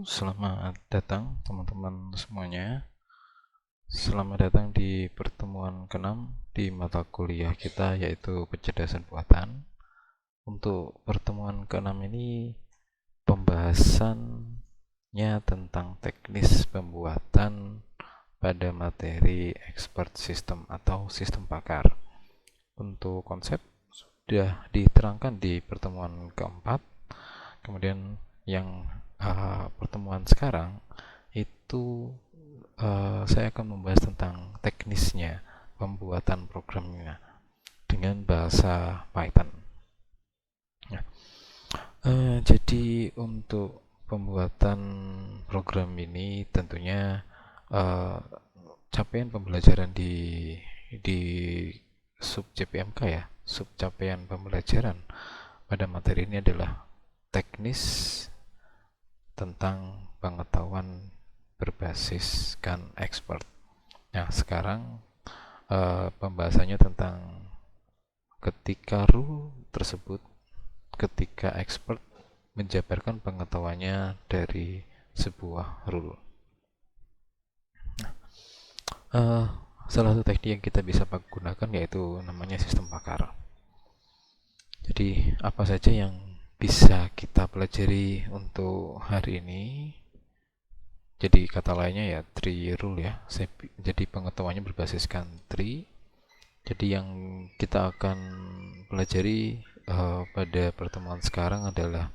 selamat datang teman-teman semuanya. Selamat datang di pertemuan ke-6 di mata kuliah kita yaitu kecerdasan buatan. Untuk pertemuan ke-6 ini pembahasannya tentang teknis pembuatan pada materi expert system atau sistem pakar. Untuk konsep sudah diterangkan di pertemuan keempat. Kemudian yang pertemuan sekarang itu saya akan membahas tentang teknisnya pembuatan programnya dengan bahasa Python. Ya. Jadi untuk pembuatan program ini tentunya capaian pembelajaran di sub CPMK ya, sub capaian pembelajaran pada materi ini adalah teknis tentang pengetahuan berbasiskan expert. Nah, sekarang pembahasannya tentang ketika rule tersebut, ketika expert menjabarkan pengetahuannya dari sebuah rule. Salah satu teknik yang kita bisa gunakan yaitu namanya sistem pakar. Jadi apa saja yang bisa kita pelajari untuk hari ini? Jadi kata lainnya ya tree rule ya. Jadi pengetahuannya berbasiskan tree. Jadi yang kita akan pelajari pada pertemuan sekarang adalah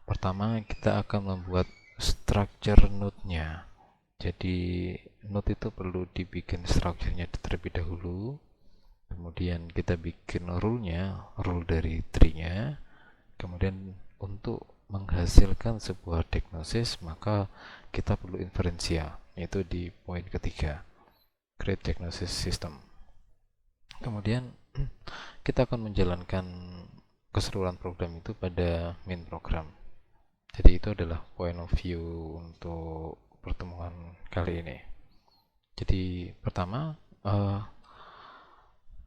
pertama kita akan membuat structure node-nya. Jadi node itu perlu dibikin strukturnya terlebih dahulu. Kemudian kita bikin rule-nya, rule dari tree-nya. Kemudian untuk menghasilkan sebuah diagnosis maka kita perlu inferensia, yaitu di poin ketiga, create diagnosis system. Kemudian kita akan menjalankan keseluruhan program itu pada main program. Jadi itu adalah point of view untuk pertemuan kali ini. Jadi pertama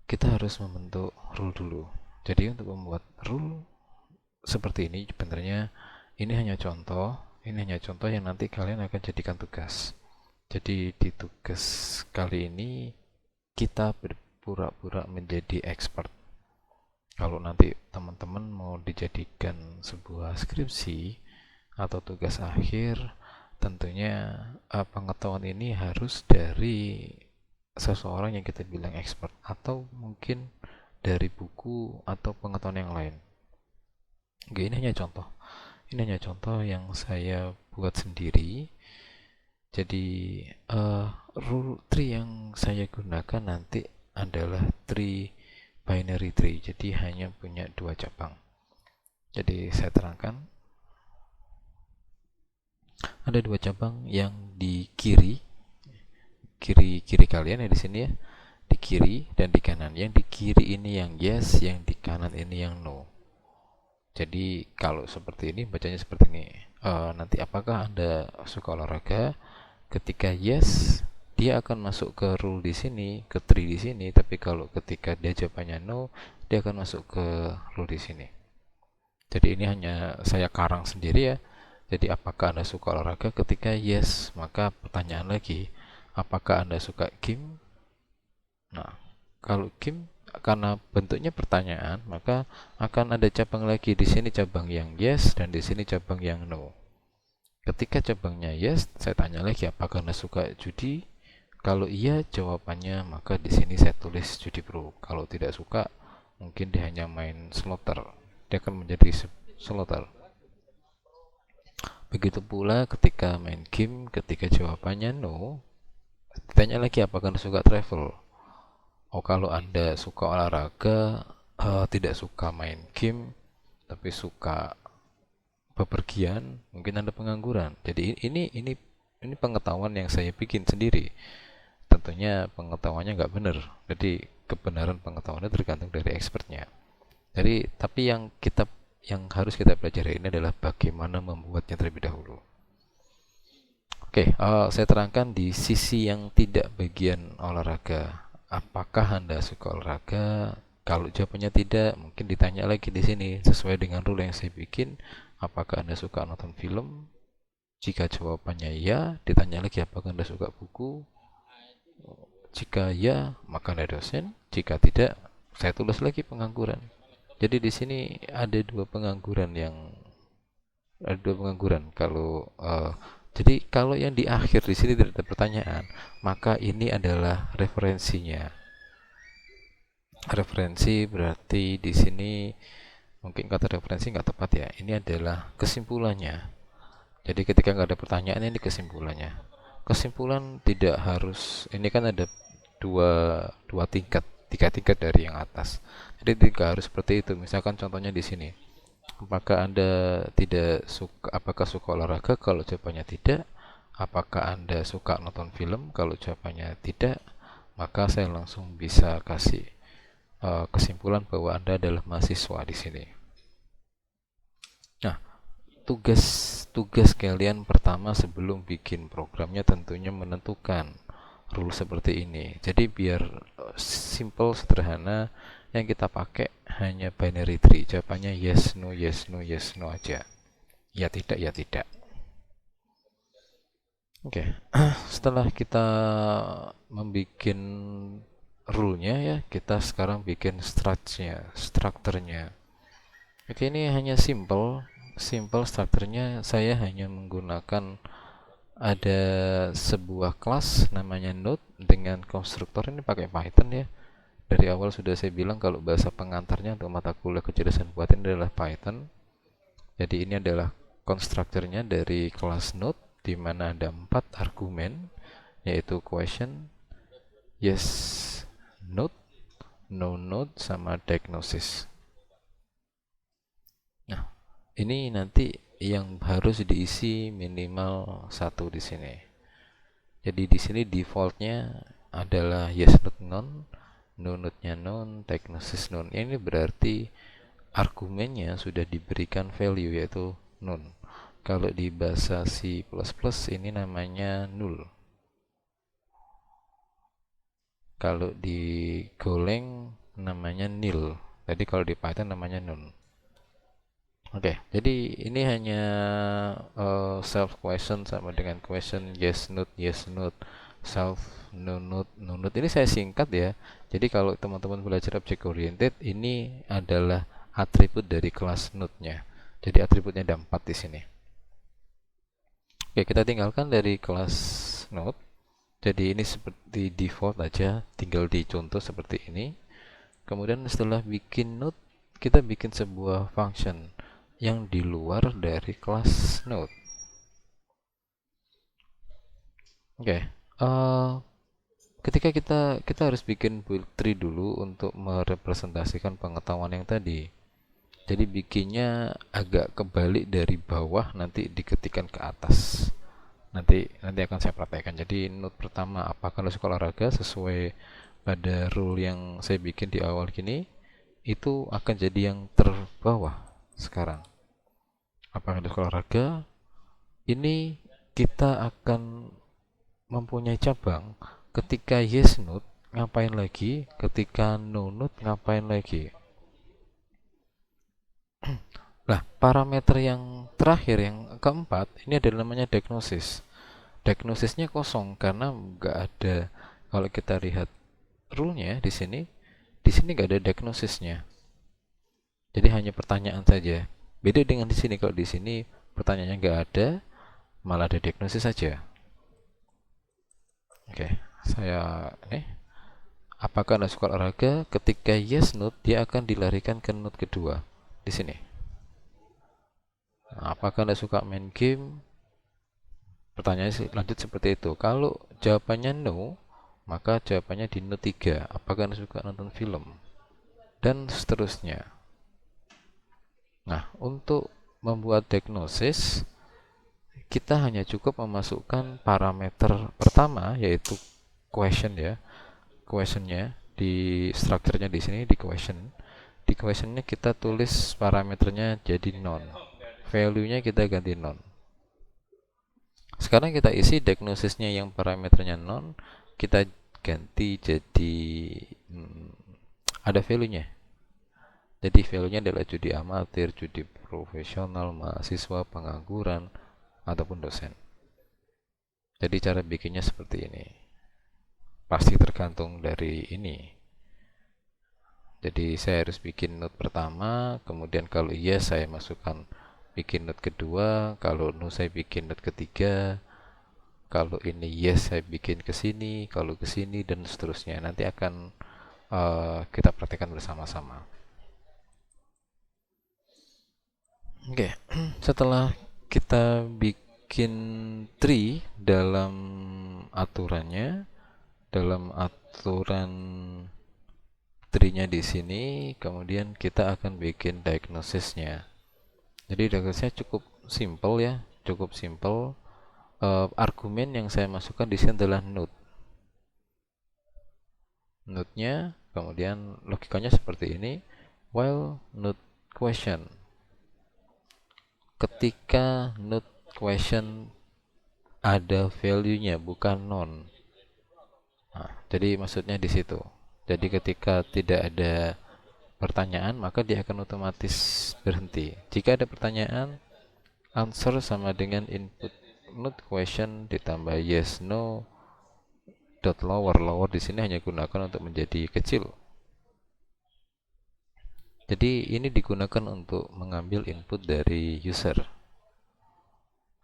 kita harus membentuk rule dulu. Jadi untuk membuat rule seperti ini sebenarnya ini hanya contoh yang nanti kalian akan jadikan tugas. Jadi di tugas kali ini kita berpura-pura menjadi expert. Kalau nanti teman-teman mau dijadikan sebuah skripsi atau tugas akhir, tentunya pengetahuan ini harus dari seseorang yang kita bilang expert atau mungkin dari buku atau pengetahuan yang lain. Oke, ini hanya contoh. Ini hanya contoh yang saya buat sendiri. Jadi rule tree yang saya gunakan nanti adalah tree binary tree. Jadi hanya punya dua cabang. Jadi saya terangkan. Ada dua cabang yang di kiri kalian ya di sini ya. Di kiri dan di kanan. Yang di kiri ini yang yes, yang di kanan ini yang no. Jadi kalau seperti ini bacanya seperti ini. Nanti apakah Anda suka olahraga? Ketika yes, dia akan masuk ke rule di sini, ke tree di sini. Tapi kalau ketika dia jawabannya no, dia akan masuk ke rule di sini. Jadi ini hanya saya karang sendiri ya. Jadi apakah Anda suka olahraga? Ketika yes, maka pertanyaan lagi, apakah Anda suka game? Nah, kalau game karena bentuknya pertanyaan, maka akan ada cabang lagi di sini, cabang yang yes dan di sini cabang yang no. Ketika cabangnya yes, saya tanya lagi apakah Anda suka judi? Kalau iya jawabannya, maka di sini saya tulis judi pro. Kalau tidak suka, mungkin dia hanya main slotter. Dia akan menjadi slotter. Begitu pula ketika main game, ketika jawabannya no, ditanya lagi apakah Anda suka travel. Oh, kalau Anda suka olahraga, tidak suka main game, tapi suka bepergian, mungkin Anda pengangguran. Jadi ini pengetahuan yang saya bikin sendiri. Tentunya pengetahuannya nggak benar. Jadi kebenaran pengetahuannya tergantung dari expertnya. Jadi tapi yang harus kita pelajari ini adalah bagaimana membuatnya terlebih dahulu. Oke, saya terangkan di sisi yang tidak bagian olahraga. Apakah Anda suka olahraga? Kalau jawabannya tidak, mungkin ditanya lagi di sini sesuai dengan rule yang saya bikin. Apakah Anda suka nonton film? Jika jawabannya ya, ditanya lagi apakah Anda suka buku. Jika ya, maka Anda dosen. Jika tidak, saya tulis lagi pengangguran. Jadi di sini ada dua pengangguran kalau jadi kalau yang di akhir di sini tidak ada pertanyaan, maka ini adalah referensinya. Referensi berarti di sini mungkin kata referensi nggak tepat ya. Ini adalah kesimpulannya. Jadi ketika nggak ada pertanyaan, ini kesimpulannya. Kesimpulan tidak harus, ini kan ada dua tingkat, tiga tingkat dari yang atas. Jadi tidak harus seperti itu. Misalkan contohnya di sini, apakah Anda tidak suka, apakah suka olahraga? Kalau jawabannya tidak. Apakah Anda suka nonton film? Kalau jawabannya tidak, maka saya langsung bisa kasih kesimpulan bahwa Anda adalah mahasiswa di sini. Nah, tugas kalian pertama sebelum bikin programnya tentunya menentukan rule seperti ini. Jadi biar simple, sederhana, yang kita pakai hanya binary tree. Jawabannya yes, no, yes, no, yes, no aja. Ya tidak, ya tidak. Oke. Setelah kita membuat rule-nya ya, kita sekarang bikin strukturnya. Oke, ini hanya simple strukturnya. Saya hanya menggunakan ada sebuah kelas namanya node dengan konstruktor. Ini pakai Python ya. Dari awal sudah saya bilang kalau bahasa pengantarnya untuk mata kuliah kecerdasan buatan adalah Python. Jadi ini adalah konstruktornya dari kelas node, di mana ada 4 argumen, yaitu question, yes node, no node, sama diagnosis. Nah, ini nanti yang harus diisi minimal 1 di sini. Jadi di sini defaultnya adalah yes node none, no node-nya none, diagnosis none. Ini berarti argumennya sudah diberikan value yaitu none. Kalau di bahasa C++ ini namanya null. Kalau di Golang namanya nil. Jadi kalau di Python namanya none. Oke, jadi ini hanya self question sama dengan question yes node, self no node. Ini saya singkat ya. Jadi kalau teman-teman belajar object oriented, ini adalah atribut dari kelas node-nya. Jadi atributnya ada 4 di sini. Oke, kita tinggalkan dari kelas node. Jadi ini seperti default aja, tinggal dicontoh seperti ini. Kemudian setelah bikin node, kita bikin sebuah function yang di luar dari kelas node. Oke, ketika kita harus bikin build tree dulu untuk merepresentasikan pengetahuan yang tadi. Jadi bikinnya agak kebalik dari bawah, nanti diketikkan ke atas. Nanti akan saya praktekkan. Jadi node pertama, apakah Anda suka olahraga, sesuai pada rule yang saya bikin di awal gini, itu akan jadi yang terbawah sekarang. Apakah Anda suka olahraga? Ini kita akan mempunyai cabang. Ketika yes node ngapain lagi, ketika no node ngapain lagi. Nah, parameter yang terakhir, yang keempat, ini adalah namanya diagnosis. Diagnosisnya kosong karena nggak ada. Kalau kita lihat rule-nya di sini nggak ada diagnosisnya. Jadi hanya pertanyaan saja. Beda dengan di sini. Kalau di sini pertanyaannya nggak ada, malah ada diagnosis saja. Oke, saya apakah Anda suka olahraga? Ketika yes node, dia akan dilarikan ke node kedua di sini. Apakah Anda suka main game? Pertanyaannya lanjut seperti itu. Kalau jawabannya no, maka jawabannya di node 3. Apakah Anda suka nonton film? Dan seterusnya. Nah, untuk membuat diagnosis, kita hanya cukup memasukkan parameter pertama, yaitu question ya. Questionnya di strukturnya di sini di question. Di questionnya kita tulis parameternya jadi none. Value-nya kita ganti none. Sekarang kita isi diagnosisnya yang parameternya none, kita ganti jadi ada value-nya. Jadi value-nya adalah judi amatir, judi profesional, mahasiswa, pengangguran, ataupun dosen. Jadi cara bikinnya seperti ini. Pasti tergantung dari ini. Jadi saya harus bikin note pertama, kemudian kalau yes saya masukkan bikin note kedua, kalau no saya bikin note ketiga, kalau ini yes saya bikin ke sini, kalau ke sini dan seterusnya. Nanti akan kita praktekkan bersama-sama. Oke, setelah kita bikin tree dalam aturannya, dalam aturan tree-nya di sini, kemudian kita akan bikin diagnosisnya. Jadi diagnosisnya cukup simple ya, cukup simple. Argumen yang saya masukkan di sini adalah node. Node-nya, kemudian logikanya seperti ini. While node question, ketika node question ada value-nya bukan none. Nah, jadi maksudnya di situ. Jadi ketika tidak ada pertanyaan, maka dia akan otomatis berhenti. Jika ada pertanyaan, answer sama dengan input node question ditambah yes no dot lower. Lower di sini hanya gunakan untuk menjadi kecil. Jadi ini digunakan untuk mengambil input dari user.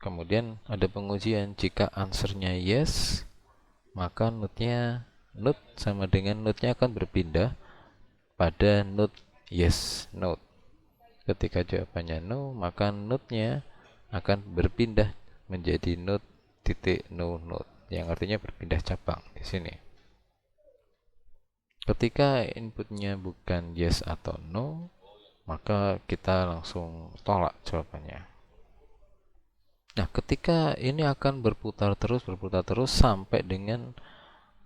Kemudian ada pengujian, jika answernya yes, maka node sama dengan node-nya akan berpindah pada node yes node. Ketika jawabannya no, maka node-nya akan berpindah menjadi node titik no node, yang artinya berpindah cabang di sini. Ketika inputnya bukan yes atau no, maka kita langsung tolak jawabannya. Nah, ketika ini akan berputar terus sampai dengan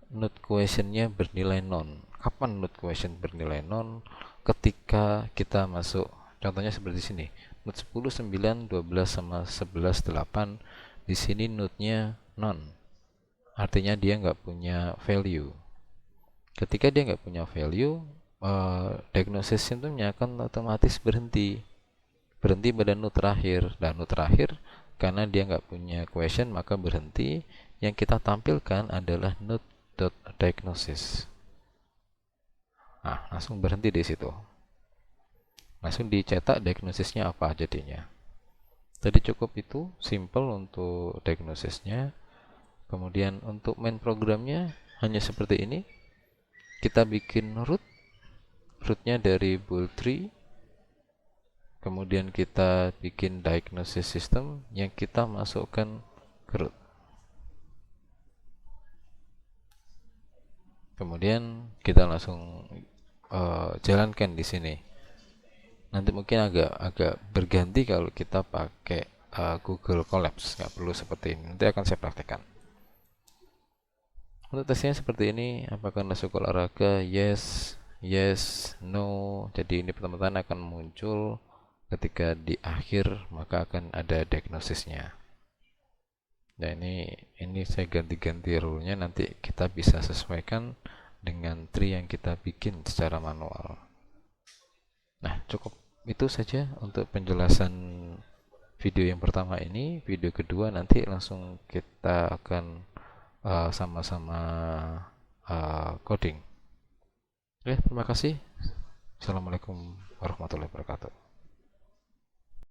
node questionnya bernilai non. Kapan node question bernilai non? Ketika kita masuk, contohnya seperti sini, node 10, 9, 12 sama 11, 8. Di sini node-nya non. Artinya dia nggak punya value. Ketika dia nggak punya value, diagnosis symptomnya akan otomatis berhenti pada node terakhir. Dan node terakhir, karena dia nggak punya question, maka berhenti. Yang kita tampilkan adalah node.diagnosis. Nah, langsung berhenti di situ. Langsung dicetak diagnosisnya apa jadinya. Jadi cukup itu, simple untuk diagnosisnya. Kemudian untuk main programnya hanya seperti ini. Kita bikin rootnya dari bool tree. Kemudian kita bikin diagnosis system yang kita masukkan ke root. Kemudian kita langsung jalankan di sini. Nanti mungkin agak berganti kalau kita pakai Google Colapse, nggak perlu seperti ini. Nanti akan saya praktekkan. Untuk tesnya seperti ini, apakah Anda suka olahraga? Yes, yes, no. Jadi ini pertama-tama akan muncul ketika di akhir, maka akan ada diagnosisnya. Nah, ini saya ganti-ganti rule-nya, nanti kita bisa sesuaikan dengan tree yang kita bikin secara manual. Nah, cukup itu saja untuk penjelasan video yang pertama ini. Video kedua nanti langsung kita akan sama-sama coding. Oke, terima kasih. Assalamualaikum warahmatullahi wabarakatuh.